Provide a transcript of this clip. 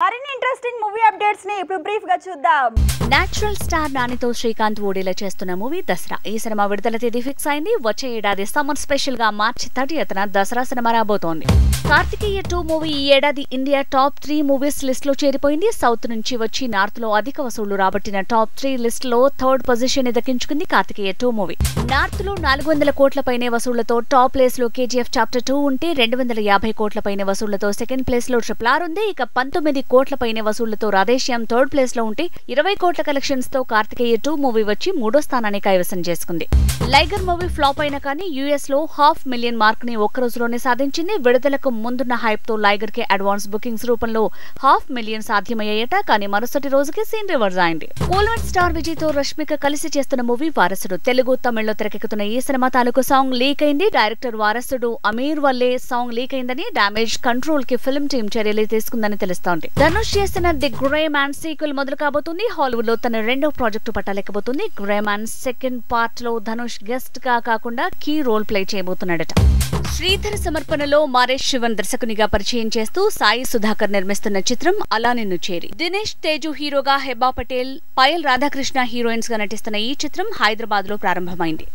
మరిన్ని interesting movie updates ని ఇప్పుడు బ్రీఫ్ గా చూద్దాం. నేచురల్ స్టార్ నానితో శ్రీకాంత్ ఓడేలా చేస్తున్న మూవీ దసరా. ఈ సినిమా విడుదల తేదీ ఫిక్స్ అయింది. వచ్చే ఏడాది సమ్మర్ స్పెషల్ గా మార్చి 30న దసరా సినిమా రాబోతోంది. కార్తికేయ 2 మూవీ ఈ ఏడాది ఇండియా టాప్ 3 మూవీస్ లిస్ట్ లో చేరిపోయింది. సౌత్ నుంచి వచ్చి నార్త్ లో అధిక వసూళ్లు రాబట్టిన టాప్ 3 లిస్ట్ లో 3rd పొజిషన్ దక్కించుకుంది కార్తికేయ 2 మూవీ. నార్త్ లో 400 కోట్ల పైనే వసూళ్లతో టాప్ ప్లేస్ లో కేజీఎఫ్ చాప్టర్ 2 ఉంటే 250 కోట్ల పైనే వసూళ్లతో సెకండ్ ప్లేస్ లో RRR ఉంది. ఇక 19 కోట్ల పైనే వసూళ్లతో రాధేశ్యామ్ 3rd ప్లేస్ లో ఉంటే 20 కోట్ల కలెక్షన్స్ తో కార్తికేయ 2 మూవీ వచ్చి 3వ స్థానాన్ని కైవసం చేసుకుంది. లైగర్ మూవీ ఫ్లాప్ అయినా కానీ యూఎస్ లో 500,000 మార్క్ ని ఒక్క రోజులోనే సాధించింది. విడుదలకు ముందున్న హైప్ తో లైగర్ కి అడ్వాన్స్ బుకింగ్స్ రూపంలో 500,000 సాధ్యమయ్యాయట. కానీ మరుసటి రోజుకి సీన్ రివర్స్ అయింది. కోల్వెంట్ స్టార్ విజయ్ తో రష్మిక కలిసి చేస్తున్న మూవీ వారసుడు. తెలుగు తమిళ్లో తెరకెక్కుతున్న ఈ సినిమా తాలూకు సాంగ్ లీక్ అయింది. డైరెక్టర్ వారసుడు అమీర్ వల్లే సాంగ్ లీక్ అయిందని డామేజ్ కంట్రోల్ కి ఫిల్మ్ టీమ్ చర్యలు తీసుకుందని తెలుస్తోంది. ధనుష్ చేసిన ది గ్రే మ్యాన్ సీక్వెల్ మొదలు కాబోతుంది. హాలీవుడ్ లో తన 2వ ప్రాజెక్టు పట్టాలెక్కబోతుంది. గ్రే మ్యాన్ సెకండ్ పార్ట్ లో ధనుష్ గెస్ట్ గా కాకుండా కీ రోల్ ప్లే చేయబోతున్నాడట. శ్రీధర్ సమర్పణలో మారేష్ శివన్ దర్శకునిగా పరిచయం చేస్తూ సాయి సుధాకర్ నిర్మిస్తున్న చిత్రం అలా నిన్ను చేరి. దినేష్ తేజు హీరోగా, హెబా పటేల్, పాయల్ రాధాకృష్ణ హీరోయిన్స్ గా నటిస్తున్న ఈ చిత్రం హైదరాబాద్ లో ప్రారంభమైంది.